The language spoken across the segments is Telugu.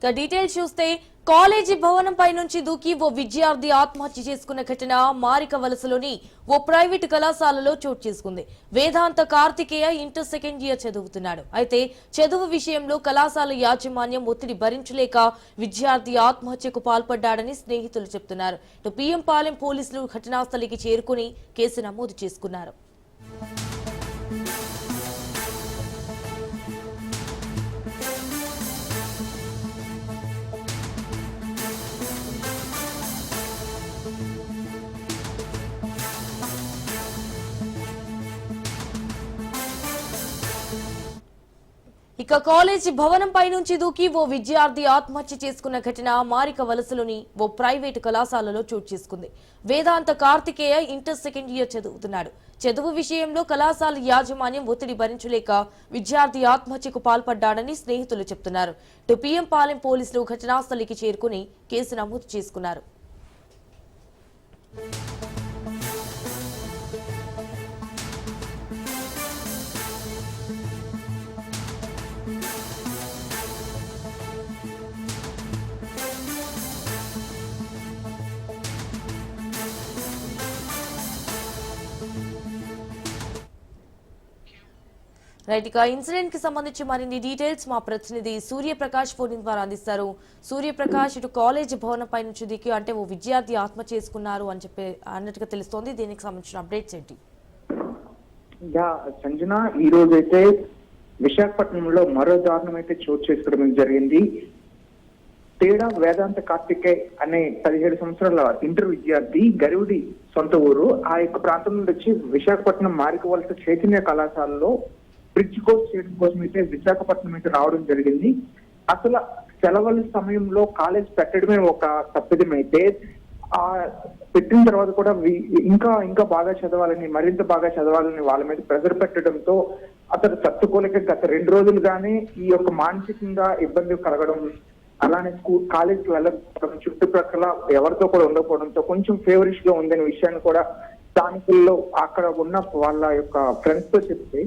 డీటెయిల్స్ చూస్తే కాలేజీ భవనంపై నుంచి దూకి ఓ విద్యార్థి ఆత్మహత్య చేసుకున్న ఘటన మారిక వలసలోని ఓ ప్రైవేటు కళాశాలలో చోటు చేసుకుంది. వేదాంత కార్తికేయ ఇంటర్ సెకండ్ ఇయర్ చదువుతున్నాడు. అయితే చదువు విషయంలో కళాశాల యాజమాన్యం ఒత్తిడి భరించలేక విద్యార్థి ఆత్మహత్యకు పాల్పడ్డాడని స్నేహితులు చెబుతున్నారు. పిఎం పాలెం పోలీసులు ఘటనాస్థలికి చేరుకుని కేసు నమోదు చేసుకున్నారు. ఇక కాలేజీ భవనంపై నుంచి దూకి ఓ విద్యార్థి ఆత్మహత్య చేసుకున్న ఘటన మారిక వలసలోని ఓ ప్రైవేటు కళాశాలలో చోటు చేసుకుంది. వేదాంత కార్తికేయ ఇంటర్ సెకండ్ ఇయర్ చదువుతున్నాడు. చదువు విషయంలో కళాశాల యాజమాన్యం ఒత్తిడి భరించలేక విద్యార్థి ఆత్మహత్యకు పాల్పడ్డాడని స్నేహితులు చెబుతున్నారు. పిఎం పాలెం పోలీసులు ఘటనాస్థలికి చేరుకుని కేసు నమోదు చేసుకున్నారు. రైట్, ఇక ఇన్సిడెంట్ కి సంబంధించి మరిన్ని డీటెయిల్స్ మా ప్రతినిధి సూర్యప్రకాష్ ఫోన్ ద్వారా అందిస్తారు. సూర్యప్రకాష్, ఇటు కాలేజ్ భవనం పై నుంచి దిగి అంటే ఓ విద్యార్థి ఆత్మ చేసుకున్నారు అని చెప్పి అన్నట్టుగా తెలుస్తోంది. దీనికి సంబంధించిన అప్డేట్స్ ఏంటి? సంజన, ఈ రోజు అయితే విశాఖపట్నంలో మరో దారుణం అయితే చోటు చేసుకోవడం జరిగింది. తేడా వేదాంత కార్తికేయ్ అనే 17 సంవత్సరాల ఇంటర్ విద్యార్థి గరివుడి సొంత ఊరు. ఆ యొక్క ప్రాంతం నుండి వచ్చి విశాఖపట్నం మారిక వలస చైతన్య కళాశాలలో బ్రిడ్జ్ కోర్స్ చేయడం కోసం అయితే విశాఖపట్నం అయితే రావడం జరిగింది. అసలు సెలవుల సమయంలో కాలేజ్ పెట్టడమే ఒక తప్పిదం అయితే, ఆ పెట్టిన తర్వాత కూడా ఇంకా బాగా చదవాలని, మరింత బాగా చదవాలని వాళ్ళ మీద ప్రెజర్ పెట్టడంతో అతను తట్టుకోలేక గత 2 రోజులుగానే ఈ యొక్క మానసికంగా ఇబ్బంది కలగడం, అలానే కాలేజ్కి వెళ్ళకపోవడం, చుట్టుప్రక్కల ఎవరితో కూడా ఉండకపోవడంతో కొంచెం ఫేవరిష్ గా ఉందనే విషయాన్ని కూడా స్థానికుల్లో అక్కడ ఉన్న వాళ్ళ యొక్క ఫ్రెండ్స్ తో చెప్తే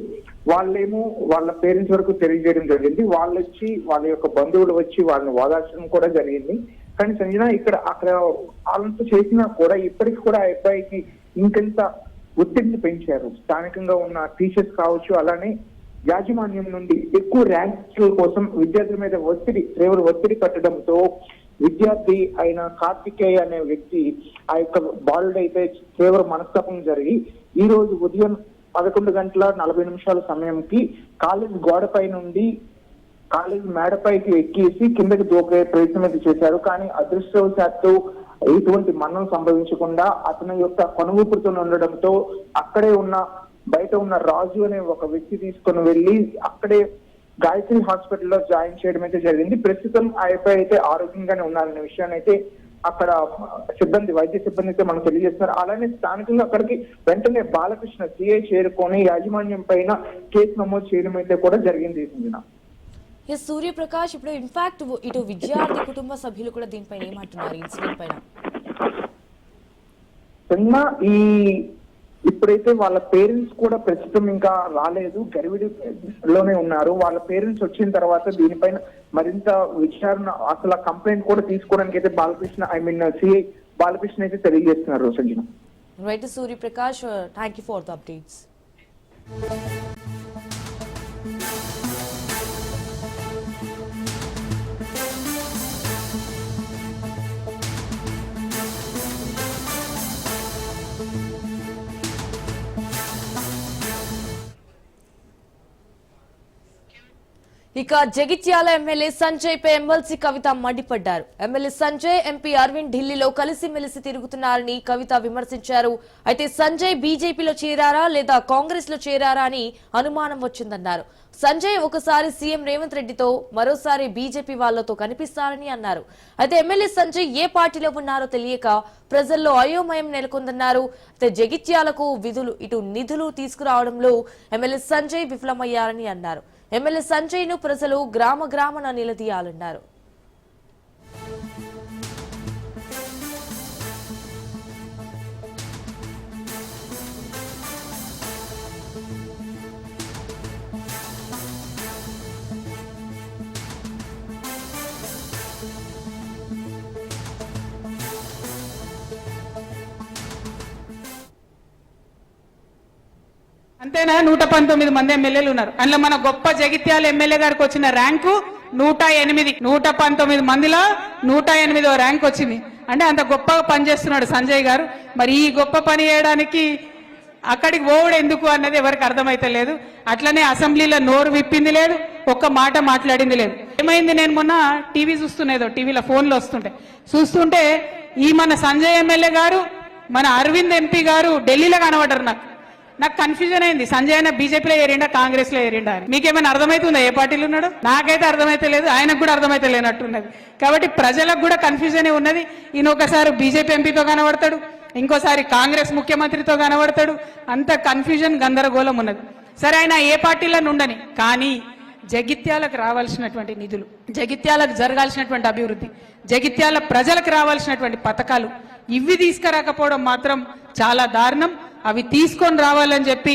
వాళ్ళేమో వాళ్ళ పేరెంట్స్ వరకు తెలియజేయడం జరిగింది. వాళ్ళు వచ్చి వాళ్ళ యొక్క బంధువులు వచ్చి వాళ్ళని ఓదార్చడం కూడా జరిగింది. కానీ సంజన, అక్కడ వాళ్ళంతా చేసినా కూడా ఇప్పటికి కూడా ఆ అబ్బాయికి ఇంకెంత ఒత్తిడిని పెంచారు. స్థానికంగా ఉన్న టీచర్స్ కావచ్చు, అలానే యాజమాన్యం నుండి ఎక్కువ ర్యాంక్ల కోసం విద్యార్థుల మీద తీవ్ర ఒత్తిడి పెట్టడంతో విద్యార్థి అయిన కార్తికేయ అనే వ్యక్తి ఆ యొక్క బాలుడు అయితే తీవ్ర మనస్తాపం జరిగి ఈ రోజు ఉదయం 11:40 సమయంకి కాలేజ్ గోడపై నుండి కాలేజ్ మేడపైకి ఎక్కేసి కిందకి దూకే ప్రయత్నం అయితే చేశారు. కానీ అదృష్టవశాత్తు ఎటువంటి మరణం సంభవించకుండా అతని యొక్క కొనుగూపుతో ఉండడంతో అక్కడే బయట ఉన్న రాజు అనే ఒక వ్యక్తి తీసుకుని వెళ్లి అక్కడే గాయత్రి హాస్పిటల్లో జాయిన్ చేయడం అయితే జరిగింది. ప్రస్తుతం ఆ అబ్బాయి అయితే ఆరోగ్యంగానే ఉన్నారనే విషయాన్ని అయితే అక్కడ వైద్య సిబ్బంది అయితే మనకు తెలియజేస్తున్నారు. అలానే స్థానికంగా అక్కడికి వెంటనే బాలకృష్ణ సిఐ చేరుకొని యాజమాన్యం పైన కేసు నమోదు చేయడం అయితే కూడా జరిగింది. సూర్యప్రకాష్, ఇప్పుడు ఇన్ఫాక్ట్ ఇటు విద్యార్థి కుటుంబ సభ్యులు కూడా దీనిపైన ఏమంటున్నారు ఇన్సిడెంట్ పైన? ఇప్పుడైతే వాళ్ళ పేరెంట్స్ కూడా ప్రస్తుతం ఇంకా రాలేదు, గరివిడిలోనే ఉన్నారు. వాళ్ళ పేరెంట్స్ వచ్చిన తర్వాత దీనిపైన మరింత విచారణ, అసలు కంప్లైంట్ కూడా తీసుకోవడానికి అయితే సిఐ బాలకృష్ణ అయితే తెలియజేస్తున్నారు. Sanjana, right Suryaprakash, thank you for the updates. ఇక జగిత్యాల ఎమ్మెల్యే సంజయ్ పై ఎమ్మెల్సీ కవిత మండిపడ్డారు. ఎమ్మెల్యే సంజయ్, ఎంపీ అరవింద్ ఢిల్లీలో కలిసిమెలిసి తిరుగుతున్నారని కవిత విమర్శించారు. అయితే సంజయ్ బీజేపీలో చేరారా లేదా కాంగ్రెస్ లో చేరారా అని అనుమానం వచ్చిందన్నారు. సంజయ్ ఒకసారి సీఎం రేవంత్ రెడ్డితో, మరోసారి బీజేపీ వాళ్లతో కనిపిస్తారని అన్నారు. అయితే ఎమ్మెల్యే సంజయ్ ఏ పార్టీలో ఉన్నారో తెలియక ప్రజల్లో అయోమయం నెలకొందన్నారు. అయితే జగిత్యాలకు నిధులు తీసుకురావడంలో ఎమ్మెల్యే సంజయ్ విఫలమయ్యారని అన్నారు. ఎమ్మెల్యే సంజయ్ ను ప్రజలు గ్రామాన నిలదీయాలన్నారు. అంతేనా 119 మంది ఎమ్మెల్యేలు ఉన్నారు. అందులో మన గొప్ప జగిత్యాల ఎమ్మెల్యే గారికి వచ్చిన ర్యాంకు 108. 119 మందిలో 108వ ర్యాంక్ వచ్చింది. అంటే అంత గొప్పగా పనిచేస్తున్నాడు సంజయ్ గారు. మరి ఈ గొప్ప పని చేయడానికి అక్కడికి పోవడం ఎందుకు అన్నది ఎవరికి అర్థమైతే లేదు. అట్లనే అసెంబ్లీలో నోరు విప్పింది లేదు, ఒక్క మాట మాట్లాడింది లేదు. ఏమైంది, నేను మొన్న టీవీ చూస్తున్నదో టీవీలో ఫోన్లో చూస్తుంటే ఈ మన సంజయ్ ఎమ్మెల్యే గారు మన అరవింద్ ఎంపీ గారు ఢిల్లీలో కనబడ్డారు. నాకు కన్ఫ్యూజన్ అయింది, సంజయ్ అయినా బీజేపీలో ఏరిండా కాంగ్రెస్ లో ఏరిండా అని. మీకేమైనా అర్థమవుతుందా ఏ పార్టీలో ఉన్నాడు? నాకైతే అర్థమైతే లేదు, ఆయనకు కూడా అర్థమైతే లేనట్టున్నది. కాబట్టి ప్రజలకు కూడా కన్ఫ్యూజన్ ఉన్నది. ఈయన ఒకసారి బీజేపీ ఎంపీతో కనబడతాడు, ఇంకోసారి కాంగ్రెస్ ముఖ్యమంత్రితో కనబడతాడు. అంత కన్ఫ్యూజన్ గందరగోళం ఉన్నది. సరే, ఆయన ఏ పార్టీలో ఉండని, కానీ జగిత్యాలకు రావాల్సినటువంటి నిధులు, జగిత్యాలకు జరగాల్సినటువంటి అభివృద్ధి, జగిత్యాల ప్రజలకు రావాల్సినటువంటి పథకాలు ఇవి తీసుకురాకపోవడం మాత్రం చాలా దారుణం. అవి తీసుకొని రావాలని చెప్పి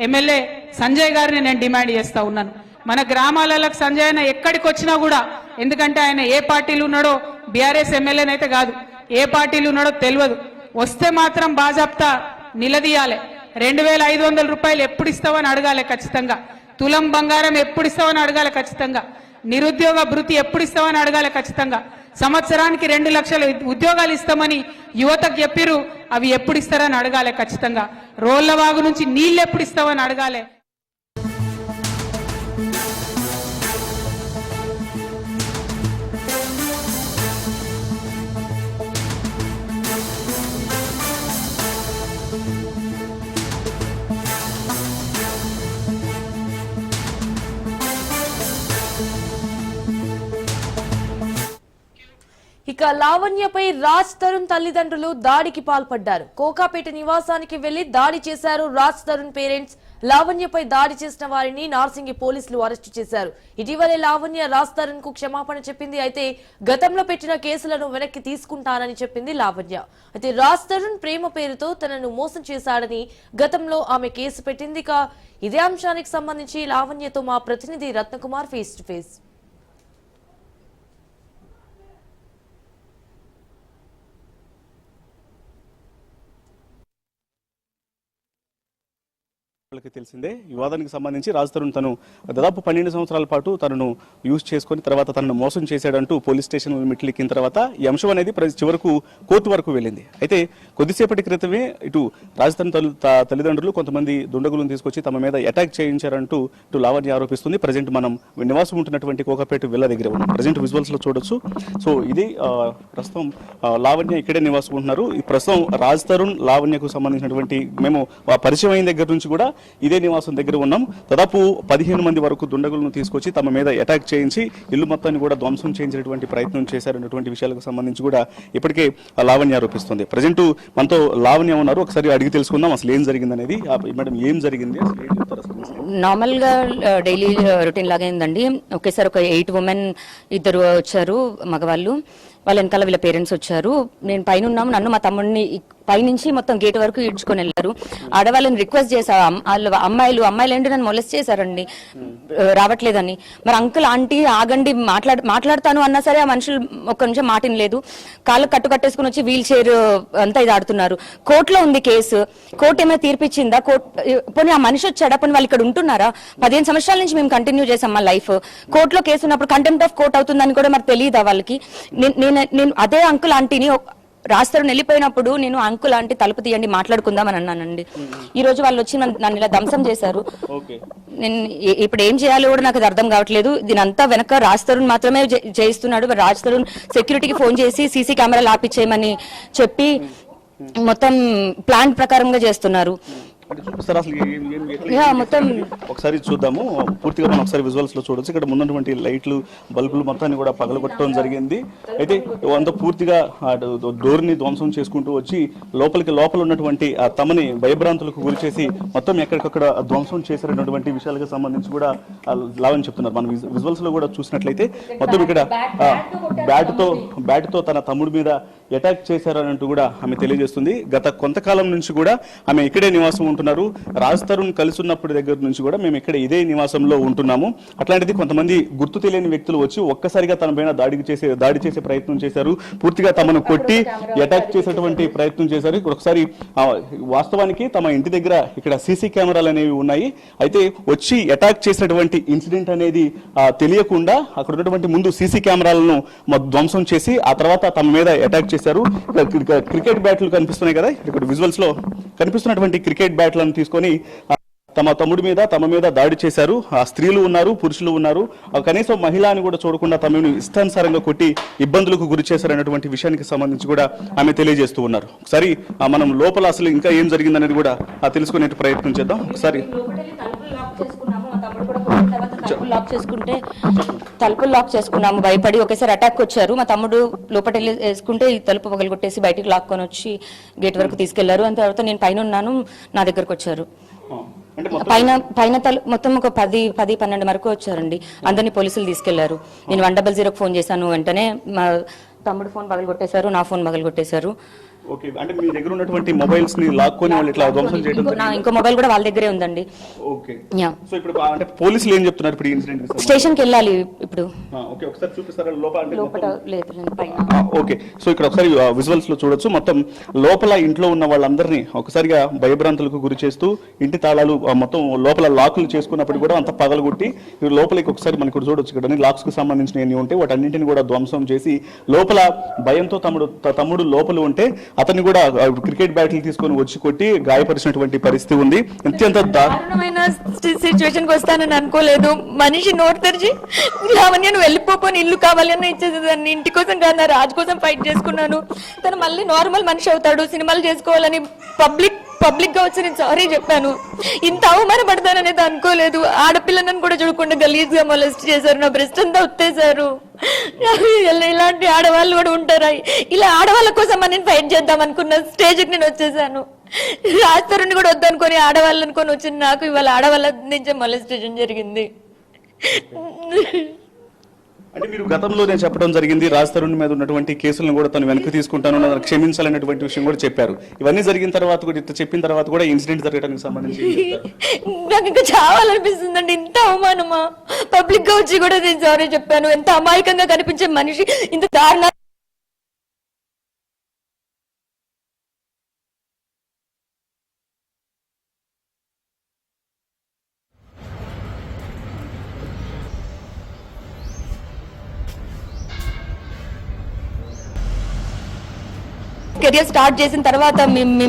ఎమ్మెల్యే సంజయ్ గారిని నేను డిమాండ్ చేస్తా ఉన్నాను. మన గ్రామాలకు సంజయ్ అన్న ఎక్కడికి వచ్చినా కూడా, ఎందుకంటే ఆయన ఏ పార్టీలు ఉన్నాడో, బీఆర్ఎస్ ఎమ్మెల్యేనైతే కాదు, ఏ పార్టీలు ఉన్నాడో తెలియదు. వస్తే మాత్రం బాజాప్తా నిలదీయాలి. 2500 రూపాయలు ఎప్పుడు ఇస్తావని అడగాలి ఖచ్చితంగా. తులం బంగారం ఎప్పుడు ఇస్తావని అడగాలి ఖచ్చితంగా. నిరుద్యోగ భృతి ఎప్పుడు ఇస్తామని అడగాలి ఖచ్చితంగా. సంవత్సరానికి 2 లక్షల ఉద్యోగాలు ఇస్తామని యువతకు చెప్పిరు, అవి ఎప్పుడు ఇస్తారని అడగాలి ఖచ్చితంగా. రోళ్లవాగు నుంచి నీళ్ళు ఎప్పుడు ఇస్తామని అడగాలి. ఇక లావణ్యపై రాజ్ తరుణ్ తల్లిదండ్రులు దాడికి పాల్పడ్డారు. కోకాపేట నివాసానికి వెళ్లి దాడి చేశారు రాజ్ తరుణ్ పేరెంట్స్. లావణ్యపై దాడి చేసిన వారిని నార్సింగి పోలీసులు అరెస్టు చేశారు. ఇటీవలే లావణ్య రాజ్ తరుణ్ కు క్షమాపణ చెప్పింది. అయితే గతంలో పెట్టిన కేసులను వెనక్కి తీసుకుంటానని చెప్పింది లావణ్య. అయితే రాజ్ తరుణ్ ప్రేమ పేరుతో తనను మోసం చేశాడని గతంలో ఆమె కేసు పెట్టింది. ఇక ఇదే అంశానికి సంబంధించి లావణ్యతో మా ప్రతినిధి రత్నకుమార్ ఫేస్ టు ఫేస్. తెలిసిందే వివాదానికి సంబంధించి రాజ్ తరుణ్ తను దాదాపు 12 సంవత్సరాల పాటు తనను యూజ్ చేసుకుని తర్వాత తనను మోసం చేశాడంటూ పోలీస్ స్టేషన్ మెట్లెక్కిన తర్వాత ఈ అంశం అనేది చివరకు కోర్టు వరకు వెళ్ళింది. అయితే కొద్దిసేపటి క్రితమే ఇటు రాజ్ తరుణ్ తల్లిదండ్రులు కొంతమంది దుండగులను తీసుకొచ్చి తమ మీద అటాక్ చేయించారంటూ ఇటు లావణ్య ఆరోపిస్తుంది. ప్రజెంట్ మనం నివాసం ఉంటున్నటువంటి కోకాపేట విల్లా దగ్గర ఉన్నాం. ప్రజెంట్ విజువల్స్ లో చూడొచ్చు. సో ఇది ప్రస్తుతం లావణ్య ఇక్కడే నివాసం ఉంటున్నారు. ఈ ప్రస్తుతం రాజ్ తరుణ్ లావణ్యకు సంబంధించినటువంటి మేము పరిచయం అయిన దగ్గర నుంచి కూడా ఇదే నివాసం దగ్గర ఉన్నాం. దాదాపు 15 మంది వరకు దుండగులను తీసుకొచ్చి తమ మీద అటాక్ చేయించి ఇల్లు మొత్తాన్ని కూడా ధ్వంసం చేయించేటువంటి ప్రయత్నం చేశారన్నటువంటి విషయాలకు సంబంధించి కూడా ఇప్పటికే లావణ్య ఆరోపిస్తుంది. ప్రజెంట్ మనతో లావణ్య ఉన్నారు, ఒకసారి అడిగి తెలుసుకుందాం అసలు ఏం జరిగింది అనేది. మేడం ఏం జరిగింది? నార్మల్ గా డైలీ రొటీన్ లాగా ఏందండి, ఒకేసారి ఒక 8 ఉమెన్ ఇద్దరు వచ్చారు మగవాళ్ళు. వాళ్ళ వెనకాల వీళ్ళ పేరెంట్స్ వచ్చారు. నేను పైన ఉన్నాము, నన్ను మా తమ్ముడిని పైనుంచి మొత్తం గేట్ వరకు ఈడ్చుకొని వెళ్ళారు. ఆడవాళ్ళని రిక్వెస్ట్ చేశారు, అమ్మాయిలు ఏంటి నన్ను మొలెస్ట్ చేశారండి రావట్లేదని. మరి అంకుల్ ఆంటీ ఆగండి మాట్లాడతాను అన్నా సరే ఆ మనుషులు ఒక్క నిమిషం మాటిన లేదు. కాళ్ళు కట్టేసుకుని వచ్చి వీల్ చైర్ అంతా ఇది ఆడుతున్నారు. కోర్టులో ఉంది కేసు, కోర్టు ఏమైనా తీర్పిచ్చిందా? పోనీ ఆ మనిషి వచ్చాడా? పోనీ వాళ్ళు ఇక్కడ ఉంటున్నారా? 15 సంవత్సరాల నుంచి మేము కంటిన్యూ చేసాం మా లైఫ్. కోర్టులో కేసు ఉన్నప్పుడు కంటెంప్ట్ ఆఫ్ కోర్ట్ అవుతుందని కూడా మరి తెలియదా వాళ్ళకి? నేను అదే అంకుల్ ఆంటీని రాజ్ తరుణ్ వెళ్ళిపోయినప్పుడు నేను అంకుల్ ఆంటీ తలుపు తీయండి మాట్లాడుకుందాం అని అన్నానండి. ఈ రోజు వాళ్ళు వచ్చి నన్ను ఇలా ధ్వంసం చేశారు. నేను ఇప్పుడు ఏం చేయాలో కూడా నాకు అది అర్థం కావట్లేదు. దీనంతా వెనక రాజ్ తరుణ్ మాత్రమే చేయిస్తున్నాడు. రాజ్ తరుణ్ సెక్యూరిటీకి ఫోన్ చేసి సీసీ కెమెరాలు ఆపిచ్చేయమని చెప్పి మొత్తం ప్లాన్ ప్రకారంగా చేస్తున్నారు. మొత్తం ఒకసారి చూద్దాము పూర్తిగా. మనం ఒకసారి విజువల్స్ లో చూడొచ్చు. ఇక్కడ ముందున్నటువంటి లైట్లు బల్బులు మొత్తాన్ని కూడా పగలగొట్టడం జరిగింది. అయితే అంత పూర్తిగా డోర్ ని ధ్వంసం చేసుకుంటూ వచ్చి లోపల ఉన్నటువంటి తమని భయభ్రాంతులకు గురి చేసి మొత్తం ఎక్కడికక్కడ ధ్వంసం చేసినటువంటి విషయాలకు సంబంధించి కూడా లావణ్య చెప్తున్నారు. మనం విజువల్స్ లో కూడా చూసినట్లయితే మొత్తం ఇక్కడ బ్యాట్ తో తన తమ్ముడి మీద అటాక్ చేశారనంటూ కూడా ఆమె తెలియజేస్తుంది. గత కొంతకాలం నుంచి కూడా ఆమె ఇక్కడే నివాసం ఉంటున్నారు. అంటున్నారు, రాజ్ తరుణ్ కలిసి ఉన్నప్పటి దగ్గర నుంచి కూడా మేము ఇక్కడ ఇదే నివాసంలో ఉంటున్నాము. అట్లాంటిది కొంతమంది గుర్తు తెలియని వ్యక్తులు వచ్చి ఒక్కసారిగా తన పైన దాడి చేసే ప్రయత్నం చేశారు. పూర్తిగా తమను కొట్టి అటాక్ చేసేటువంటి ప్రయత్నం చేశారు. ఇక్కడ ఒకసారి వాస్తవానికి తమ ఇంటి దగ్గర ఇక్కడ సీసీ కెమెరాలు అనేవి ఉన్నాయి. అయితే వచ్చి అటాక్ చేసినటువంటి ఇన్సిడెంట్ అనేది తెలియకుండా అక్కడ ఉన్నటువంటి ముందు సీసీ కెమెరాలను ధ్వంసం చేసి ఆ తర్వాత తమ మీద అటాక్ చేశారు. క్రికెట్ బ్యాట్లు కనిపిస్తున్నాయి కదా, ఇక్కడ విజువల్స్ లో కనిపిస్తున్నటువంటి క్రికెట్ బ్యాట్లను తీసుకొని తమ మీద దాడి చేశారు. ఆ స్త్రీలు ఉన్నారు, పురుషులు ఉన్నారు, కనీసం మహిళ అని కూడా చూడకుండా తమను ఇష్టానుసారంగా కొట్టి ఇబ్బందులకు గురి చేశారనేటువంటి విషయానికి సంబంధించి కూడా ఆమె తెలియజేస్తూ ఉన్నారు. ఒకసారి మనం లోపల అసలు ఇంకా ఏం జరిగిందనేది కూడా తెలుసుకునే ప్రయత్నం చేద్దాం. ఒకసారి తలుపులు లాక్ చేసుకున్నాము భయపడి. ఒకేసారి అటాక్ వచ్చారు. మా తమ్ముడు లోపల వేసుకుంటే ఈ తలుపు పగలగొట్టేసి బయటికి లాక్కొని వచ్చి గేట్ వరకు తీసుకెళ్లారు. అంత తర్వాత నేను పైన ఉన్నాను, నా దగ్గరకు వచ్చారు. పైన మొత్తం ఒక 10-12 వరకు వచ్చారండి. అందరినీ పోలీసులు తీసుకెళ్లారు. నేను 100 ఫోన్ చేశాను. వెంటనే మా తమ్ముడు ఫోన్ పగలగొట్టేశారు, నా ఫోన్ పగలగొట్టేశారు. ఓకే, అంటే మీ దగ్గర ఉన్నటువంటి మొబైల్స్ ని లాక్కొని వాళ్ళు ఇట్లా ధ్వంసం చేయడం జరిగింది. ఇంకో మొబైల్ కూడా వాళ్ళ దగ్గరే ఉందండి. ఓకే, సో ఇప్పుడు అంటే పోలీసులు ఏం చెప్తున్నారు ఇప్పుడు ఇన్సిడెంట్? స్టేషన్ కి వెళ్ళాలి ఇప్పుడు. ఓకే, ఒకసారి చూపిస్తారా లోపల? లేదు, పైన. ఓకే, సో ఇక్కడ ఒకసారి విజువల్స్ లో చూడొచ్చు. మొత్తం లోపల ఇంట్లో ఉన్న వాళ్ళందరినీ ఒకసారిగా భయభ్రాంతులకు గురి చేస్తూ ఇంటి తాళాలు మొత్తం లోపల లాకులు చేసుకున్నప్పుడు కూడా అంత పగలగొట్టి లోపలికి ఒకసారి మనకి ఇక్కడ చూడొచ్చు. ఇక్కడ లాక్స్ కు సంబంధించిన ఉంటే వాటన్నింటిని కూడా ధ్వంసం చేసి లోపల భయంతో తమ్ముడు లోపల ఉంటే అతన్ని కూడా క్రికెట్ బ్యాట్లు తీసుకొని వచ్చి కొట్టి గాయపరిచినటువంటి పరిస్థితి ఉంది. అత్యంత దారుణమైన సిచ్యువేషన్ కి వస్తానని అనుకోలేదు. మనిషి నోరు తెరిచి లావణ్య నువ్వు వెళ్ళిపోని ఇల్లు కావాలి అని ఇచ్చేసేదాన్ని. ఇంటి కోసం కాదు, నా రాజు కోసం ఫైట్ చేసుకున్నాను. తను మళ్ళీ నార్మల్ మనిషి అవుతాడు, సినిమాలు చేసుకోవాలని పబ్లిక్ గా వచ్చి నేను సారీ చెప్పాను. ఇంత అవమానపడతాననేది అనుకోలేదు. ఆడపిల్లలను కూడా చూడకుండా గలీజ్ గా మొలెస్ట్ చేశారు, నా బ్రెస్ట్ అంతా ఉత్తేశారు. ఇలాంటి ఆడవాళ్ళు కూడా ఉంటారా? ఇలా ఆడవాళ్ళ కోసం నేను ఫైట్ చేద్దాం అనుకున్న స్టేజ్కి నేను వచ్చేసాను. రాజతరుణ్ణి కూడా వద్దనుకొని ఆడవాళ్ళు అనుకొని వచ్చింది. నాకు ఇవాళ ఆడవాళ్ళ నుంచి మొలెస్టేషన్ జరిగింది. అంటే మీరు గతంలోనే చెప్పడం జరిగింది, రాజ్ తరుణ్ మీద ఉన్నటువంటి కేసులను కూడా తను వెనక్కి తీసుకుంటాను, క్షమించాలనేటువంటి విషయం కూడా చెప్పారు. ఇవన్నీ జరిగిన తర్వాత కూడా చెప్పిన తర్వాత కూడా ఇన్సిడెంట్ జరగడానికి సంబంధించి నాకు ఇంకా చావాలనిపిస్తుందండి. ఇంత అవమానమా? పబ్లిక్ గా వచ్చి కూడా నేను సారీ చెప్పాను. ఎంత అమాయకంగా కనిపించే మనిషి ఇంత దారుణ. కెరియర్ స్టార్ట్ చేసిన తర్వాత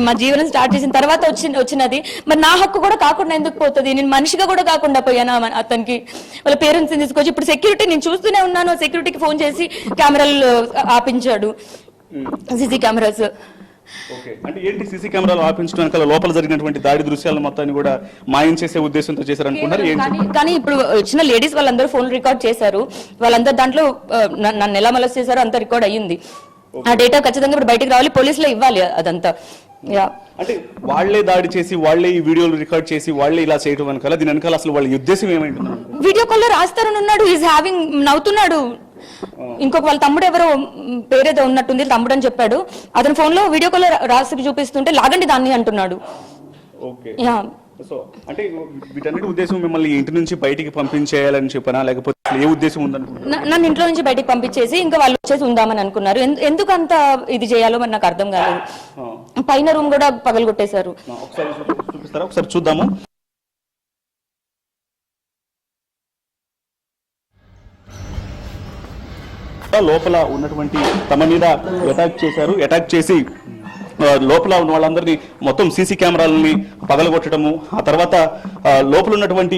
మా జీవనం స్టార్ట్ చేసిన తర్వాత వచ్చినది. మరి నా హక్కు కూడా కాకుండా ఎందుకు పోతుంది? నేను మనిషిగా కూడా కాకుండా పోయాను అతనికి. వాళ్ళ పేరెంట్స్ తీసుకొచ్చి ఇప్పుడు సెక్యూరిటీ నేను చూస్తూనే ఉన్నాను. సెక్యూరిటీకి ఫోన్ చేసి కెమెరాలు ఆపించాడు, సీసీ కెమెరాస్. అంటే ఏంటి సీసీ కెమెరాలు ఆపించడానికి లోపల జరిగినటువంటి దాడి దృశ్యాలను మొత్తాన్ని కూడా మాయం చేసే ఉద్దేశంతో చేశారు అనుకున్నారు. కానీ ఇప్పుడు వచ్చిన లేడీస్ వాళ్ళందరూ ఫోన్ రికార్డ్ చేశారు. వాళ్ళందరూ దాంట్లో నన్ను ఎలా మొలెస్ట్ చేశారో అంత రికార్డ్ అయ్యింది. ఆ డేటా ఖచ్చితంగా ఇప్పుడు బయటకు రావాలి, పోలీసులో ఇవ్వాలి అదంతా. అంటే వాళ్లే దాడి చేసి వాళ్లే ఈ వీడియోలు రికార్డ్ చేసి వాళ్లే ఇలా చేయడం వెనకాల దీని వెనకాల అసలు వాళ్ళ ఉద్దేశం ఏమైంది? వీడియో కాల్ లో రాస్తారని ఉన్నాడు, ఈజ్ హ్యావింగ్ నవ్వుతున్నాడు. ఇంకొక వాళ్ళ తమ్ముడు ఎవరో పేరేదో ఉన్నట్టుంది, తమ్ముడు అని చెప్పాడు. అతని ఫోన్ లో వీడియో కాల్ లో రాసి చూపిస్తుంటే లాగండి దాన్ని అంటున్నాడు. సో అంటే వీటన్నిటి ఉద్దేశం మిమ్మల్ని ఇంటి నుంచి బయటికి పంపించేయాలని చెప్పనా, లేకపోతే ఏ ఉద్దేశం ఉందనుకుంటున్నా? నన్ను ఇంట్లో నుంచి బయటికి పంపించేసి ఇంకా వాళ్ళు వచ్చేసి ఉందామని అనుకున్నారు. ఎందుకు అంత ఇది చేయాలో మరి నాకు అర్థం కాలేదు. పైన రూమ్ కూడా పగలగొట్టేశారు. ఒకసారి చూపిస్తారా? ఒకసారి చూద్దాము. లోపల ఉన్నటువంటి తమ మీద అటాక్ చేశారు. అటాక్ చేసి లోపల ఉన్న వాళ్ళందరినీ మొత్తం సీసీ కెమెరాలని పగలగొట్టడము, ఆ తర్వాత లోపల ఉన్నటువంటి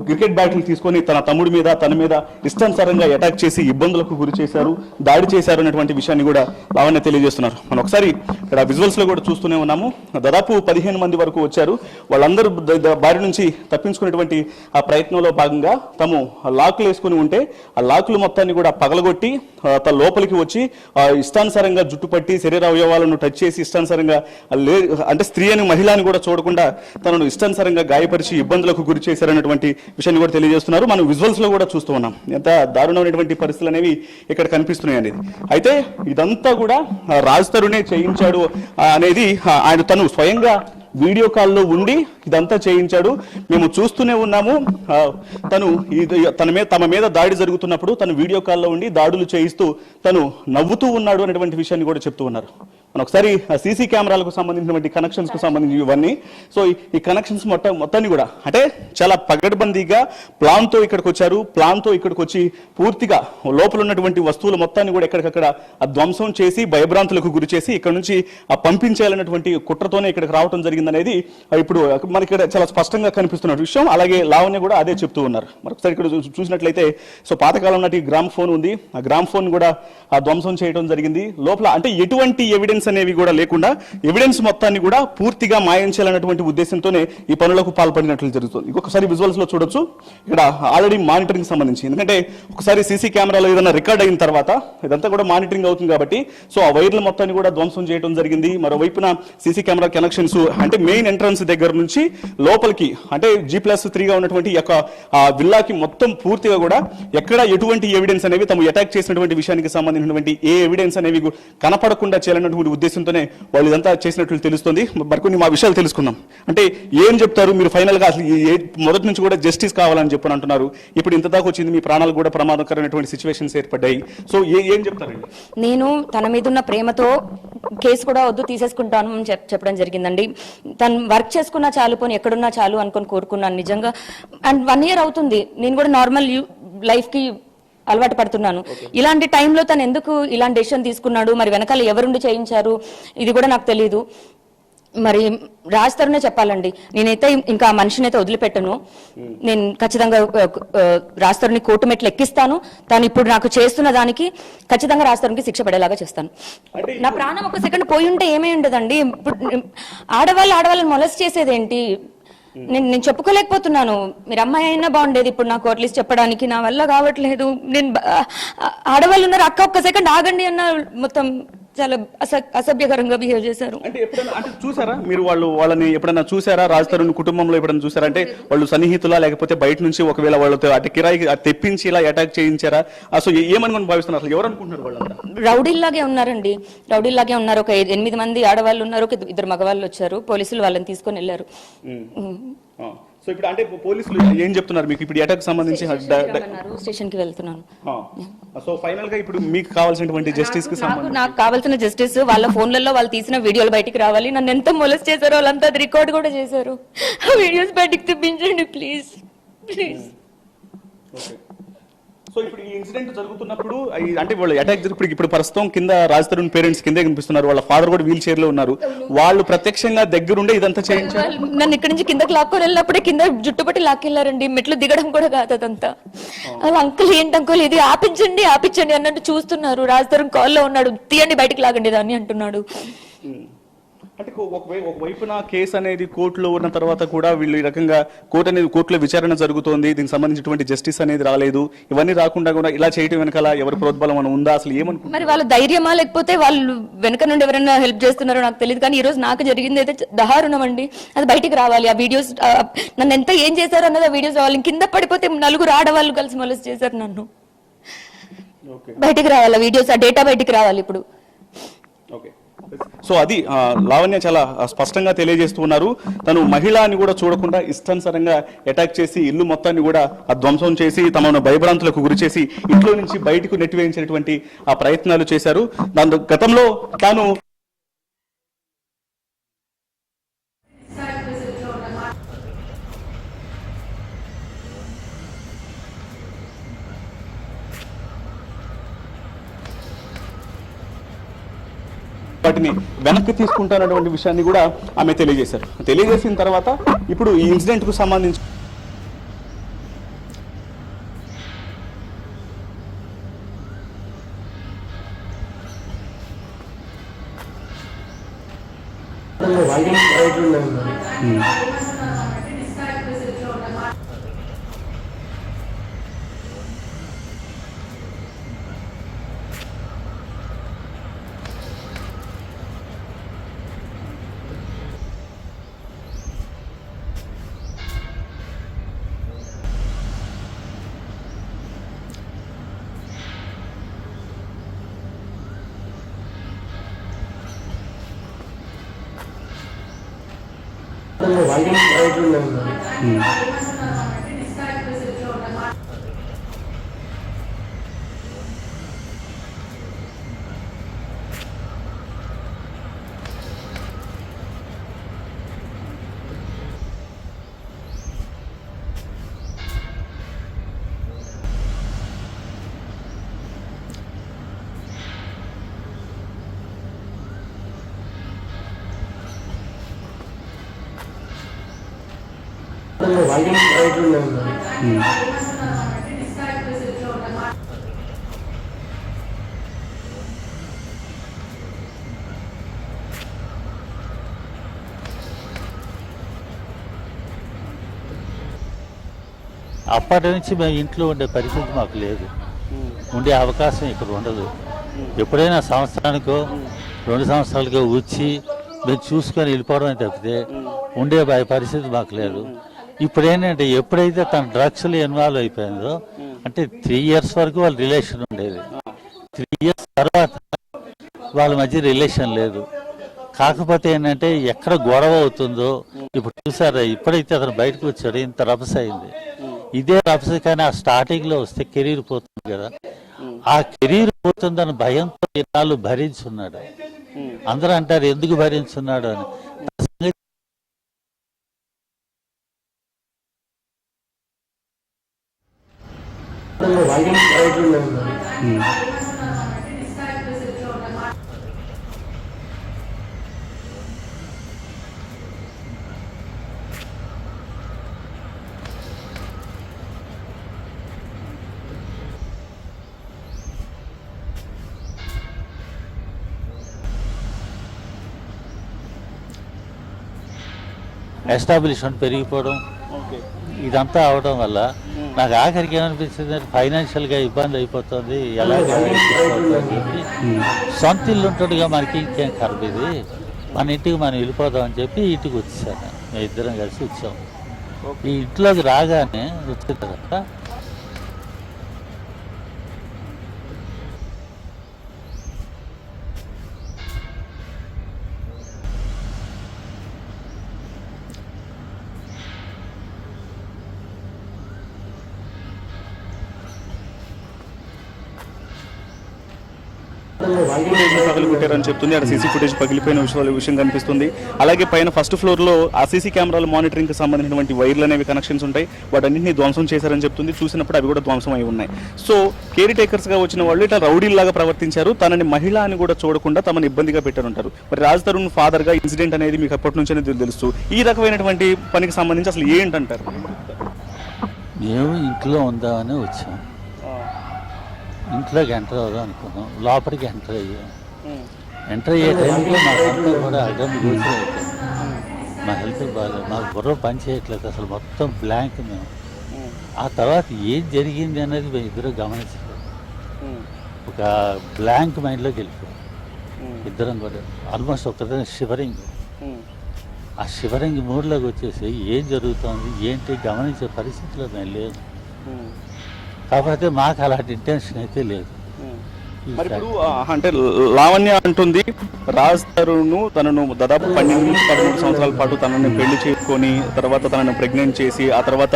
క్రికెట్ బ్యాట్లు తీసుకొని తన మీద ఇష్టానుసారంగా అటాక్ చేసి ఇబ్బందులకు గురి చేశారు, దాడి చేశారు అనేటువంటి విషయాన్ని కూడా లావణ్య తెలియజేస్తున్నారు. మనం ఒకసారి ఇక్కడ విజువల్స్ లో కూడా చూస్తూనే ఉన్నాము. దాదాపు 15 మంది వరకు వచ్చారు. వాళ్ళందరూ బారి నుంచి తప్పించుకునేటువంటి ఆ ప్రయత్నంలో భాగంగా తాము లాకులు వేసుకుని ఉంటే ఆ లాకులు మొత్తాన్ని కూడా పగలగొట్టి తన లోపలికి వచ్చి ఇష్టానుసారంగా జుట్టుపట్టి శరీర అవయవాలను టచ్ చేసి ఇష్టానుసారంగా అంటే స్త్రీ అని మహిళ అని కూడా చూడకుండా తనను ఇష్టానుసారంగా గాయపరిచి ఇబ్బందులకు గురి చేశారనేటువంటి విషయాన్ని కూడా తెలియజేస్తున్నారు. మనం విజువల్స్ లో కూడా చూస్తూ ఉన్నాం ఎంత దారుణమైనటువంటి పరిస్థితులు అనేవి ఇక్కడ కనిపిస్తున్నాయి అనేది. అయితే ఇదంతా కూడా రాజ్ తరుణే చేయించాడు అనేది ఆయన తను స్వయంగా వీడియో కాల్లో ఉండి ఇదంతా చేయించాడు. మేము చూస్తూనే ఉన్నాము. తమ మీద దాడి జరుగుతున్నప్పుడు తను వీడియో కాల్లో ఉండి దాడులు చేయిస్తూ తను నవ్వుతూ ఉన్నాడు అనేటువంటి విషయాన్ని కూడా చెప్తూ ఉన్నారు. మనం ఒకసారి సీసీ కెమెరాలకు సంబంధించినటువంటి కనెక్షన్స్ కు సంబంధించి ఇవన్నీ. సో ఈ కనెక్షన్స్ మొత్తాన్ని కూడా అంటే చాలా పగడ్బందీగా ప్లాన్ తో ఇక్కడికి వచ్చారు. ప్లాన్ తో ఇక్కడికి వచ్చి పూర్తిగా లోపల ఉన్నటువంటి వస్తువులు మొత్తాన్ని కూడా ఎక్కడికక్కడ ధ్వంసం చేసి భయభ్రాంతులకు గురి చేసి ఇక్కడ నుంచి పంపించేయాలన్నటువంటి కుట్రతోనే ఇక్కడికి రావడం జరిగిందనేది ఇప్పుడు మనకి ఇక్కడ చాలా స్పష్టంగా కనిపిస్తున్న విషయం. అలాగే లావణ్య కూడా అదే చెప్తూ ఉన్నారు. మరొకసారి ఇక్కడ చూసినట్లయితే సో పాతకాలం నాటి గ్రామ్ ఫోన్ ఉంది. ఆ గ్రామ్ ఫోన్ కూడా ధ్వంసం చేయడం జరిగింది. లోపల అంటే ఎటువంటి ఎవిడెన్స్ అనేవి కూడా లేకుండా ఎవిడెన్స్ మొత్తాన్ని కూడా పూర్తిగా మాయం చేయాలన్నటువంటి ఉద్దేశంతోనే ఈ పనులకు పాల్పడినట్లు జరుగుతుంది. ఇంకొకసారి విజువల్స్ లో చూడొచ్చు. ఇక్కడ ఆల్రెడీ మానిటరింగ్ సంబంధించి, ఎందుకంటే ఒకసారి సీసీ కెమెరాలో ఏదైనా రికార్డ్ అయిన తర్వాత ఇదంతా కూడా మానిటరింగ్ అవుతుంది కాబట్టి సో ఆ వైర్ల మొత్తాన్ని కూడా ధ్వంసం చేయడం జరిగింది. మరోవైపున సీసీ కెమెరా కనెక్షన్స్ అంటే మెయిన్ ఎంట్రన్స్ దగ్గర నుంచి లోపలికి అంటే G+3 గా ఉన్నటువంటి యొక్క విల్లాకి మొత్తం పూర్తిగా కూడా ఎక్కడ ఎటువంటి ఎవిడెన్స్ అనేవి తమ అటాక్ చేసినటువంటి విషయానికి సంబంధించినటువంటి ఏ ఎవిడెన్స్ అనేవి కనపడకుండా చేయాలన్నటువంటి ఉద్దేశంతోనే వాళ్ళు ఇదంతా చేసినట్లు తెలుస్తుంది. మరికొన్ని మా విషయాలు తెలుసుకుందాం. అంటే ఏం చెప్తారు మీరు ఫైనల్ గా? అసలు మొదటి నుంచి కూడా జస్టిస్ కావాలని చెప్పని అంటున్నారు. ఇప్పుడు ఇంత దాకా వచ్చింది, మీ ప్రాణాలు కూడా ప్రమాదకరమైనటువంటి సిచ్యువేషన్స్ ఏర్పడ్డాయి. సో ఏం చెప్తారండి? నేను తన మీద ఉన్న ప్రేమతో కేసు కూడా వద్దు తీసేసుకుంటాను అని చెప్పడం జరిగిందండి. తను వర్క్ చేసుకున్నా చాలు, పోనీ ఎక్కడున్నా చాలు అనుకొని కోరుకున్నాను నిజంగా. అండ్ 1 year అవుతుంది, నేను కూడా నార్మల్ లైఫ్ కి అలవాటు పడుతున్నాను. ఇలాంటి టైంలో తను ఎందుకు ఇలాంటి డెసిషన్ తీసుకున్నాడు, మరి వెనకాల ఎవరుండి చేయించారు ఇది కూడా నాకు తెలియదు. మరి రాజ్ తరుణే చెప్పాలండి. నేనైతే ఇంకా ఆ మనిషిని అయితే వదిలిపెట్టను. నేను ఖచ్చితంగా రాజ్ తరుణ్ని కోర్టు మెట్లు ఎక్కిస్తాను. తను ఇప్పుడు నాకు చేస్తున్న దానికి ఖచ్చితంగా రాజ్ తరుణ్కి శిక్ష పడేలాగా చేస్తాను. నా ప్రాణం ఒక సెకండ్ పోయి ఉంటే ఏమై ఉండదండి. ఇప్పుడు ఆడవాళ్ళని మొలెస్ట్ చేసేదేంటి? నేను చెప్పుకోలేకపోతున్నాను. మీరు అమ్మాయి అయినా బాగుండేది ఇప్పుడు నాకు అట్లీస్ట్ చెప్పడానికి. నా వల్ల కావట్లేదు. నేను ఆడవాళ్ళు ఉన్నారు, అక్క ఒక్క సెకండ్ ఆగండి అన్న మొత్తం చాలా అసభ్యకరంగా బిహేవ్ చేశారు. అంటే ఎప్పుడైనా అంటే చూసారా మీరు వాళ్ళని ఎప్పుడైనా చూసారా? రాజ్ తరుణ్ కుటుంబంలో ఎప్పుడైనా చూసారా? అంటే వాళ్ళు సన్నిహితులా లేకపోతే బయట నుంచి ఒకవేళ వాళ్ళతో అంటే కిరాయికి తెప్పించి ఇలా అటాక్ చేయించారా? అసలు ఏమనుకుని భావిస్తున్నారు? అసలు ఎవరు అనుకుంటున్నారు? వాళ్ళంతా రౌడీల్లాగే ఉన్నారండి. రౌడీల్లాగే ఉన్నారు. ఒక 8 మంది ఆడవాళ్ళు ఉన్నారు, 2 మగవాళ్ళు వచ్చారు. పోలీసులు వాళ్ళని తీసుకొని వెళ్ళారు. సో ఇప్పుడు అంటే పోలీసులు ఏం చెప్తున్నారు మీకు? ఇప్పుడు అటాక్ సంబంధించి స్టేషన్ కి వెళ్తున్నాను. సో ఫైనల్ గా ఇప్పుడు మీకు కావాల్సినటువంటి జస్టిస్ కి సంబంధించి నాకు కావాల్సిన జస్టిస్ వాళ్ళ ఫోన్లలో వాళ్ళు తీసిన వీడియోలు బయటికి రావాలి. నన్ను ఎంత మొలెస్ట్ చేశారో వాళ్ళంతా అది రికార్డ్ కూడా చేశారు. ఆ వీడియోస్ బయటికి తెప్పించండి ప్లీజ్ ప్లీజ్. సో ఇప్పుడు ఈ ఇన్సిడెంట్ జరుగుతున్నప్పుడు అంటే వాళ్ళు అటాక్ ఇప్పుడు ప్రస్తుతం కింద రాజ్ తరుణ్ పేరెంట్స్ కిందే కనిపిస్తున్నారు. వాళ్ళ ఫాదర్ కూడా వీల్ చైర్ లో ఉన్నారు. వాళ్ళు ప్రత్యక్షంగా దగ్గరుండే ఇదంతా చేయించారు. నన్ను ఇక్కడి నుంచి కిందకి లాక్కొని వెళ్ళినప్పుడే కింద జుట్టుపట్టి లాక్కెళ్లారండి. మెట్లు దిగడం కూడా కాదు అదంతా. వాళ్ళ అంకుల్ ఏంటి అంకుల్ ఇది ఆపించండి ఆపించండి అన్నట్టు చూస్తున్నారు. రాజ్ తరుణ్ కాల్లో ఉన్నాడు, తీయండి బయటికి లాగండి దాన్ని అంటున్నాడు. అంటే ఒకవైపున కేసు అనేది కోర్టులో ఉన్న తర్వాత కూడా వీళ్ళు ఈ రకంగా కోర్టులో విచారణ జరుగుతోంది, దీనికి సంబంధించినటువంటి జస్టిస్ అనేది రాలేదు. ఇవన్నీ రాకుండా కూడా ఇలా చేయడం వెనకాల ఎవరి ప్రోద్బలం అని ఉందా? అసలు ఏమనుకుంటున్నారు? మరి వాళ్ళ ధైర్యమా లేకపోతే వాళ్ళు వెనక నుండి ఎవరైనా హెల్ప్ చేస్తున్నారో నాకు తెలియదు. కానీ ఈ రోజు నాకు జరిగింది అయితే దారుణం అండి. అది బయటికి రావాలి. ఆ వీడియోస్ నన్ను ఎంత ఏం చేశారు అన్నది ఆ వీడియోస్ రావాలి. కింద పడిపోతే 4 ఆడవాళ్ళు కలిసి మొలెస్ట్ చేశారు నన్ను. బయటికి రావాలి ఆ వీడియోస్, ఆ డేటా బయటికి రావాలి ఇప్పుడు. సో అది లావణ్య చాలా స్పష్టంగా తెలియజేస్తున్నారు. తను మహిళ అని కూడా చూడకుండా ఇష్టానుసారంగా అటాక్ చేసి ఇల్లు మొత్తాన్ని కూడా ధ్వంసం చేసి తమను భయభ్రాంతులకు గురి చేసి ఇంట్లో నుంచి బయటకు నెట్టివేయించినటువంటి ఆ ప్రయత్నాలు చేశారు. దాంతో గతంలో తాను వాటిని వెనక్కి తీసుకుంటారన్నటువంటి విషయాన్ని కూడా ఆమె తెలియజేశారు. తెలియజేసిన తర్వాత ఇప్పుడు ఈ ఇన్సిడెంట్ కు సంబంధించి అప్పటి నుంచి మేము ఇంట్లో ఉండే పరిస్థితి మాకు లేదు, ఉండే అవకాశం ఇక్కడ ఉండదు. ఎప్పుడైనా సంవత్సరానికో 2 సంవత్సరాలకో వచ్చి మేము చూసుకొని వెళ్ళిపోవడం తప్పితే ఉండే పరిస్థితి మాకు లేదు. ఇప్పుడు ఏంటంటే ఎప్పుడైతే తన డ్రగ్స్లో ఇన్వాల్వ్ అయిపోయిందో అంటే 3 ఇయర్స్ వరకు వాళ్ళ రిలేషన్ ఉండేది. 3 ఇయర్స్ తర్వాత వాళ్ళ మధ్య రిలేషన్ లేదు. కాకపోతే ఏంటంటే ఎక్కడ గొడవ అవుతుందో ఇప్పుడు చూసారా, ఇప్పుడైతే అతను బయటకు వచ్చాడు ఇంత రభస అయింది. ఇదే రభస కానీ ఆ స్టార్టింగ్లో వస్తే కెరీర్ పోతుంది కదా, ఆ కెరీర్ పోతుందని భయంతో ఇన్నాళ్ళు భరించున్నాడు. అందరూ అంటారు ఎందుకు భరించున్నాడు అని. ఎస్టాబ్లిష్మెంట్ పెరిగిపోవడం ఇదంతా అవడం వల్ల నాకు ఆఖరికి ఏమనిపించింది, ఫైనాన్షియల్గా ఇబ్బంది అయిపోతుంది, ఎలాగ సొంత ఇల్లు ఉంటుండగా మనకి ఇంకేం ఖర్చు, ఇది మన ఇంటికి మనం వెళ్ళిపోదాం అని చెప్పి ఇంటికి వచ్చేసాను. మేము ఇద్దరం కలిసి వచ్చాము. ఈ ఇంట్లోకి రాగానే వచ్చిన తర్వాత పగలగొట్టారని చెప్తుంది. అక్కడ సీసీ ఫుటేజ్ పగిలిపోయిన విషయం కనిపిస్తుంది. అలాగే పైన ఫస్ట్ ఫ్లోర్ లో ఆ సీసీ కెమెరాల మానిటరింగ్ కి సంబంధించినటువంటి వైర్లు అనేవి కనెక్షన్స్ ఉంటాయి, వాటన్నింటినీ ధ్వంసం చేశారని చెప్తుంది. చూసినప్పుడు అవి కూడా ధ్వంసం అయి ఉన్నాయి. సో కేర్ టేకర్స్ గా వచ్చిన వాళ్ళు ఇట్లా రౌడీల్లాగా ప్రవర్తించారు, తనని మహిళ అని కూడా చూడకుండా తమను ఇబ్బందిగా పెట్టారంటారు. మరి రాజ్ తరుణ్ ఫాదర్ గా ఇన్సిడెంట్ అనేది మీకు అప్పటి నుంచే తెలుసు. ఈ రకమైనటువంటి పనికి సంబంధించి అసలు ఏంటంటారు? మేము ఇంట్లో ఉందామని వచ్చాం, ఇంట్లోకి ఎంటర్ అవుదాం అనుకున్నాం, లోపలికి ఎంటర్ అయ్యాం. ఎంటర్ అయ్యే టైంలో మాకంతా కూడా అడ్డం గోచరం అయిపోయింది. మా హెల్త్ బాగాలేదు, మాకు బుర్ర పని చేయట్లేదు, అసలు మొత్తం బ్లాంక్ మేము. ఆ తర్వాత ఏం జరిగింది అనేది మేము ఇద్దరు గమనించలేదు, ఒక బ్లాంక్ మైండ్లోకి వెళ్ళిపోయాం ఇద్దరం కూడా. ఆల్మోస్ట్ ఒక షివరింగ్, ఆ షివరింగ్ మూడ్లోకి వచ్చేసి ఏం జరుగుతుంది ఏంటి గమనించే పరిస్థితిలో మేము లేదు. కాకపోతే మాకు అలాంటి ఇంటెన్షన్ అయితే లేదు. మరి ఇప్పుడు అంటే లావణ్య అంటుంది రాజ్ తరుణ్ తనను దాదాపు 12-13 సంవత్సరాల పాటు తనని పెళ్లి చేసుకొని తర్వాత తనను ప్రెగ్నెంట్ చేసి ఆ తర్వాత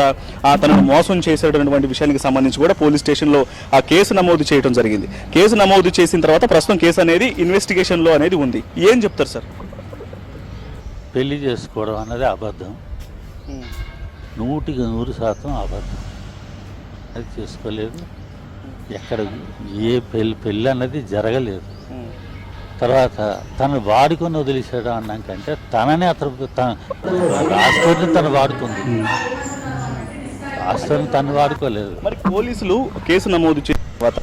తనను మోసం చేసేటటువంటి విషయానికి సంబంధించి కూడా పోలీస్ స్టేషన్లో ఆ కేసు నమోదు చేయడం జరిగింది. కేసు నమోదు చేసిన తర్వాత ప్రస్తుతం కేసు అనేది ఇన్వెస్టిగేషన్లో అనేది ఉంది. ఏం చెప్తారు సార్? పెళ్లి చేసుకోవడం అన్నది అబద్ధం, 100% అబద్ధం. అది చేసుకోలేదు, ఎక్కడ ఏ పెళ్ళి అన్నది జరగలేదు. తర్వాత తను వాడుకొని వదిలేసాడు అన్నాకంటే తననే అతను ఆస్తుని తను వాడుకుంది, ఆస్తుని తను వాడుకోలేదు. మరి పోలీసులు కేసు నమోదు చేసిన తర్వాత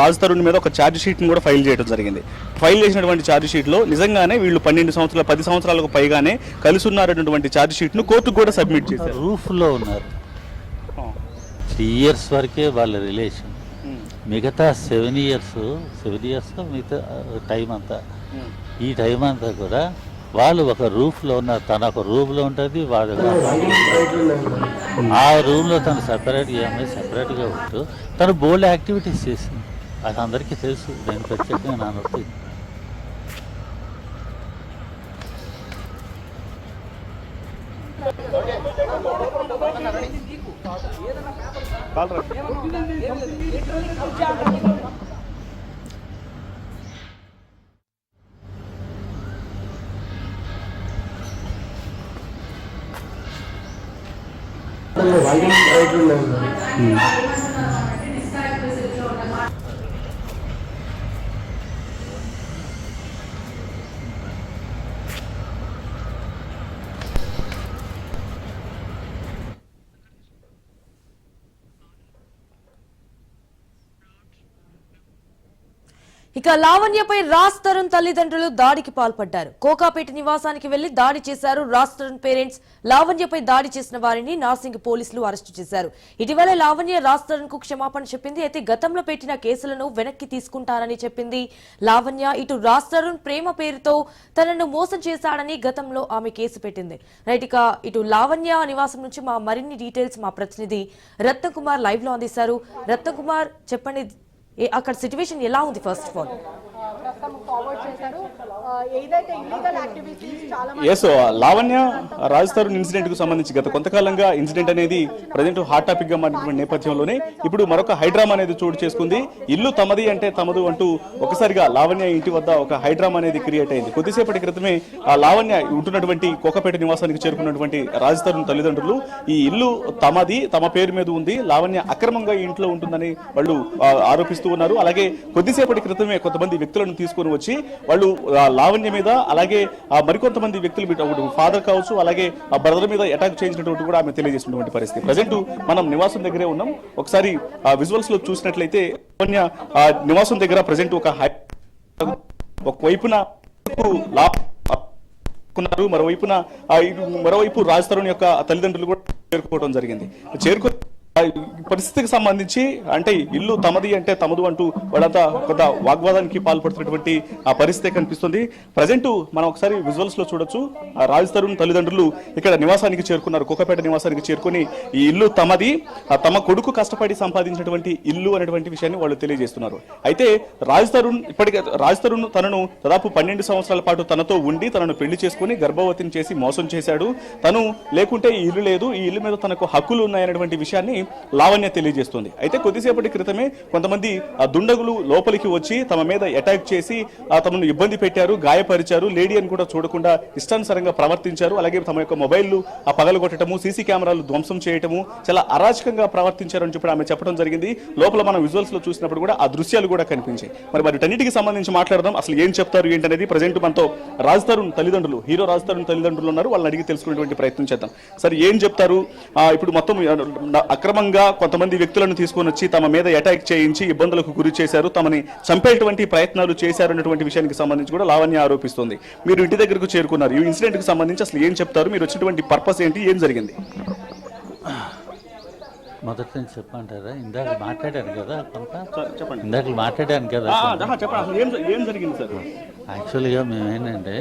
రాజ్ తరుణ్ మీద ఒక ఛార్జ్ షీట్ని కూడా ఫైల్ చేయడం జరిగింది. ఫైల్ చేసినటువంటి ఛార్జ్ షీట్లో నిజంగానే వీళ్ళు 12 సంవత్సరాలు 10 సంవత్సరాలకు పైగానే కలిసి ఉన్నారనేటువంటి ఛార్జ్ షీట్ను కోర్టుకు కూడా సబ్మిట్ చేశారు. రూఫ్లో ఉన్నారు, 3 ఇయర్స్ వరకే వాళ్ళ రిలేషన్, మిగతా 7 ఇయర్స్ మిగతా టైం అంతా, ఈ టైం అంతా కూడా వాళ్ళు ఒక రూఫ్లో ఉన్నారు. తన ఒక రూమ్లో ఉంటుంది, వాళ్ళు ఆ రూమ్లో తను సపరేట్గా ఏమైనా సపరేట్గా ఉంటూ తను బోల్డ్ యాక్టివిటీస్ చేసింది. అది అందరికీ తెలుసు, నేను ప్రత్యేకంగా నా నొప్పి. ఇక లావణ్యపై రాజ్ తరుణ్ తల్లిదండ్రులు దాడికి పాల్పడ్డారు. కోకాపేట నివాసానికి వెళ్లి దాడి చేశారు. రాజ్ తరుణ్ పేరెంట్స్ లావణ్యపై దాడి చేసిన వారిని నార్సింగ్ పోలీసులు అరెస్టు చేశారు. ఇటీవల లావణ్య రాజ్ తరుణ్ కు క్షమాపణ చెప్పింది. అయితే గతంలో పెట్టిన కేసులను వెనక్కి తీసుకుంటారని చెప్పింది లావణ్య. ఇటు రాజ్ తరుణ్ ప్రేమ పేరుతో తనను మోసం చేశాడని గతంలో ఆమె కేసు పెట్టింది. రైట్, ఇక ఇటు లావణ్య నివాసం నుంచి మా మరిన్ని డీటెయిల్స్ మా ప్రతినిధి రత్న కుమార్ లైవ్ లో అందిస్తారు. రత్న కుమార్, చెప్పండి, అక్కడ సిచ్యువేషన్ ఎలా ఉంది? First of all yes, Lavanya Raj Tarun incident కు సంబంధించి గత కొంతకాలంగా ఇన్సిడెంట్ అనేది ప్రజెంట్ హాట్ టాపిక్ గా మారినటువంటి నేపథ్యంలోనే ఇప్పుడు మరొక హైడ్రామా అనేది చోటు చేసుకుంది. ఇల్లు తమది అంటే తమదు అంటూ ఒకసారిగా లావణ్య ఇంటి వద్ద ఒక హైడ్రామా అనేది క్రియేట్ అయింది. కొద్దిసేపటి క్రితమే ఆ లావణ్య ఉంటున్నటువంటి కోకపేట నివాసానికి చేరుకున్నటువంటి రాజ్ తరుణ్ తల్లిదండ్రులు ఈ ఇల్లు తమది, తమ పేరు మీద ఉంది, లావణ్య అక్రమంగా ఈ ఇంట్లో ఉంటుందని వాళ్ళు ఆరోపిస్తూ ఉన్నారు. అలాగే కొద్దిసేపటి క్రితమే కొంతమంది వ్యక్తులను తీసుకొని వచ్చి వాళ్ళు లావణ్య మీద అలాగే మరికొంతమంది వ్యక్తుల మీద ఫాదర్ కావచ్చు అలాగే ఆ బ్రదర్ మీద అటాక్ చేయించినటువంటి కూడా ఆమె తెలియజేసినటువంటి పరిస్థితి. ప్రజెంట్ మనం నివాసం దగ్గరే ఉన్నాం. ఒకసారి విజువల్స్ లో చూసినట్లయితే లావణ్య నివాసం దగ్గర ప్రజెంట్ ఒకవైపున మరోవైపు రాజ్ తరుణ్ యొక్క తల్లిదండ్రులు కూడా చేరుకోవడం జరిగింది. పరిస్థితికి సంబంధించి అంటే ఇల్లు తమది అంటే తమదు అంటూ వాళ్ళంతా కొంత వాగ్వాదానికి పాల్పడుతున్నటువంటి ఆ పరిస్థితి కనిపిస్తుంది. ప్రజెంట్ మనం ఒకసారి విజువల్స్ లో చూడొచ్చు. రాజ్ తరుణ్ తల్లిదండ్రులు ఇక్కడ నివాసానికి చేరుకున్నారు. కోకపేట నివాసానికి చేరుకుని ఈ ఇల్లు తమది, తమ కొడుకు కష్టపడి సంపాదించినటువంటి ఇల్లు అనేటువంటి విషయాన్ని వాళ్ళు తెలియజేస్తున్నారు. అయితే రాజ్ తరుణ్ తనను దాదాపు 12 సంవత్సరాల పాటు తనతో ఉండి తనను పెళ్లి చేసుకుని గర్భవతిని చేసి మోసం చేశాడు. తను లేకుంటే ఈ ఇల్లు లేదు, ఈ ఇల్లు మీద తనకు హక్కులు ఉన్నాయనేటువంటి విషయాన్ని లావణ్య తెలియజేస్తుంది. అయితే కొద్దిసేపటి క్రితమే కొంతమంది దుండగులు లోపలికి వచ్చి తమ మీద అటాక్ చేసి తమను ఇబ్బంది పెట్టారు, గాయపరిచారు. లేడీ అని కూడా చూడకుండా ఇష్టానుసారంగా ప్రవర్తించారు. అలాగే తమ యొక్క మొబైల్లు పగలగొట్టడము, సీసీ కెమెరాలు ధ్వంసం చేయటము, చాలా అరాచకంగా ప్రవర్తించారని చెప్పి ఆమె చెప్పడం జరిగింది. లోపల మనం విజువల్స్ లో చూసినప్పుడు కూడా ఆ దృశ్యాలు కూడా కనిపించాయి. మరి వీటన్నిటికి సంబంధించి మాట్లాడదాం. అసలు ఏం చెప్తారు ఏంటనేది ప్రజెంట్ మనతో రాజ్ తరుణ్ తల్లిదండ్రులు, హీరో రాజ్ తరుణ్ తల్లిదండ్రులు ఉన్నారు. వాళ్ళని అడిగి తెలుసుకునేటువంటి ప్రయత్నం చేద్దాం. సరే, ఏం చెప్తారు? ఇప్పుడు మొత్తం అక్రమంగా కొంతమంది వ్యక్తులను తీసుకొని వచ్చి తమ మీద అటాక్ చేయించి ఇబ్బందులకు గురి చేశారు, తమని చంపేటువంటి ప్రయత్నాలు చేశారు అన్నటువంటి విషయానికి సంబంధించి కూడా లావణ్య ఆరోపిస్తుంది. మీరు ఇంటి దగ్గరకు చేరుకున్నారు. ఈ ఇన్సిడెంట్ కి సంబంధించి అసలు ఏం చెప్తారు? మీరు వచ్చినటువంటి పర్పస్ ఏంటి? ఏం జరిగింది? మొదటి నుంచి చెప్పంటారా? ఇందాక మాట్లాడాను కదా, చెప్పండి. ఇందాక మాట్లాడాను కదా. ఏం జరిగింది సార్? యాక్చువల్గా మేము ఏంటంటే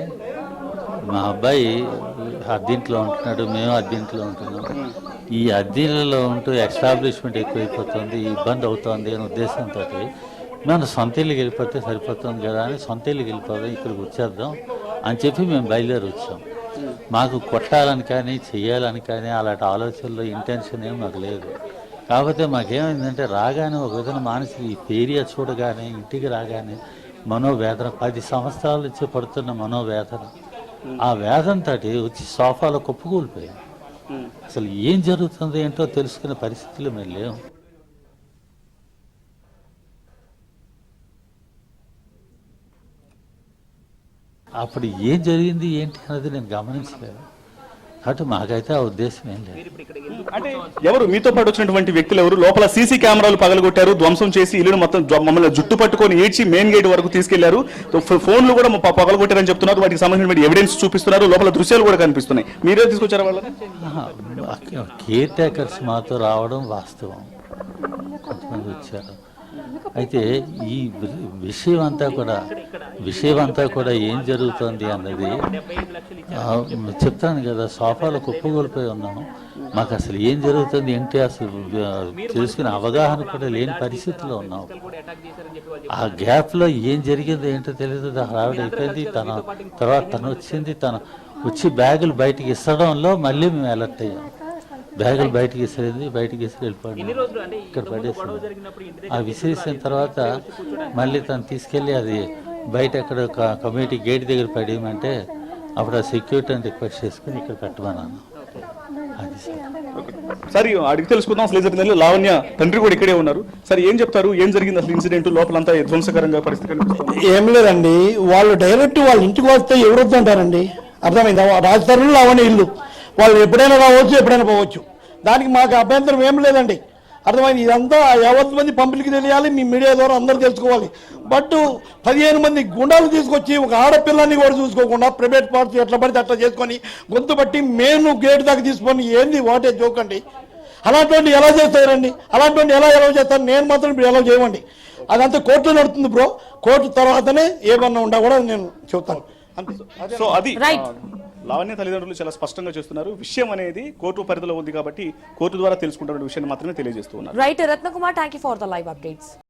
మా అబ్బాయి అద్దీంట్లో ఉంటున్నాడు, మేము అద్దీంట్లో ఉంటున్నాం. ఈ అద్దీలలో ఉంటూ ఎస్టాబ్లిష్మెంట్ ఎక్కువైపోతుంది, ఇబ్బంది అవుతుంది అనే ఉద్దేశంతో మేము సొంత ఇల్లుకి వెళ్ళిపోతే సరిపోతుంది కదా అని సొంత ఇల్లుకి వెళ్ళిపోదాం, ఇక్కడికి వచ్చేద్దాం అని చెప్పి మేము బయలుదేరి వచ్చాం. మాకు కొట్టాలని కానీ చెయ్యాలని కానీ అలాంటి ఆలోచనలో ఇంటెన్షన్ ఏమి మాకు లేదు. కాకపోతే మాకేమైందంటే రాగానే ఒక విధంగా మానసిక ఈ ఏరియా చూడగానే ఇంటికి రాగానే మనోవేదన, 10 సంవత్సరాల నుంచి పడుతున్న మనోవేదన, ఆ వేదనతో వచ్చి సోఫాలో కుప్పకూలిపోయాం. అసలు ఏం జరుగుతుంది ఏంటో తెలుసుకునే పరిస్థితులు మేము లేవు. అప్పుడు ఏం జరిగింది ఏంటి అన్నది నేను గమనించలేదు. కాబట్టి మాకైతే ఆ ఉద్దేశం ఏం లేదు. అంటే ఎవరు మీతో పాటు వచ్చినటువంటి వ్యక్తులు ఎవరు? లోపల సీసీ కెమెరాలు పగలగొట్టారు, ధ్వంసం చేసి ఇల్లును మొత్తం మమ్మల్ని జుట్టు పట్టుకొని ఏడ్చి మెయిన్ గేట్ వరకు తీసుకెళ్లారు. ఫోన్లు కూడా పగలగొట్టారని చెప్తున్నారు. వాటికి సంబంధించిన ఎవిడెన్స్ చూపిస్తున్నారు. లోపల దృశ్యాలు కూడా కనిపిస్తున్నాయి. మీరే తీసుకొచ్చారా వాళ్ళని? కేర్ టేకర్స్ మాతో రావడం వాస్తవం, కొంతమంది వచ్చారు. అయితే ఈ విషయం అంతా కూడా ఏం జరుగుతుంది అన్నది చెప్తాను కదా. సోఫాలో కుప్పగోలిపోయి ఉన్నాము. మాకు అసలు ఏం జరుగుతుంది ఏంటి అసలు తెలుసుకునే అవగాహన కూడా లేని పరిస్థితిలో ఉన్నాము. ఆ గ్యాప్లో ఏం జరిగిందో ఏంటో తెలియదు. హడావిడి అయిపోయింది. తర్వాత తను వచ్చింది. వచ్చి బ్యాగులు బయటికి ఇస్తడంలో మళ్ళీ మేము అలర్ట్ అయ్యాం. బ్యాగులు బయటికి ఇసిరింది, బయటికి ఇసిరి వెళ్ళిపోయింది, ఇక్కడ పడేసింది. ఆ విసిరిసిన తర్వాత మళ్ళీ తను తీసుకెళ్ళి అది బయట ఎక్కడ కమ్యూనిటీ గేట్ దగ్గర పడేయమంటే అప్పుడు ఆ సెక్యూరిటీని రిక్వెస్ట్ చేసుకుని ఇక్కడ పెట్టమన్నాను. అది సరే అడిగి తెలుసుకుందాం అసలు ఏం జరిగింది. లావణ్య తండ్రి కూడా ఇక్కడే ఉన్నారు. సరే ఏం చెప్తారు, ఏం జరిగింది అసలు ఇన్సిడెంట్, లోపలంతా ధ్వంసకరంగా పరిస్థితి కనిపిస్తుంది? ఏం లేదండి, వాళ్ళు డైరెక్ట్ వాళ్ళ ఇంటికి వస్తే ఎవరు వద్దంటారండి, అర్థమైందా? రాజధానిలో లావణ్య ఇల్లు, వాళ్ళు ఎప్పుడైనా రావచ్చు, ఎప్పుడైనా పోవచ్చు, దానికి మాకు అభ్యంతరం ఏం లేదండి, అర్థమైంది. ఇదంతా 50 మంది పబ్లిక్ తెలియాలి, మీ మీడియా ద్వారా అందరూ తెలుసుకోవాలి. బట్ 15 మంది గుండాలు తీసుకొచ్చి ఒక ఆడపిల్లని కూడా చూసుకోకుండా ప్రైవేట్ పార్ట్స్ ఎట్లా పడితే అట్లా చేసుకొని గొంతు బట్టి మేము గేట్ దాకా తీసుకొని ఏంది వాటే జోకండి. అలాంటి ఎలా చేస్తారండి, అలాంటి ఎలా చేస్తారు? నేను మాత్రం ఇప్పుడు ఎలా చేయమండి, అదంతా కోర్టులో నడుతుంది బ్రో. కోర్టు తర్వాతనే ఏమన్నా ఉండా కూడా నేను చెప్తాను. సో అది లావణ్య తల్లిదండ్రులు చాలా స్పష్టంగా చేస్తున్నారు. విషయం అనేది కోర్టు పరిధిలో ఉంది కాబట్టి కోర్టు ద్వారా తెలుసుకుంటున్న విషయాన్ని మాత్రమే తెలియజేస్తున్నారు. Right Ratnakumar, thank you for the live updates.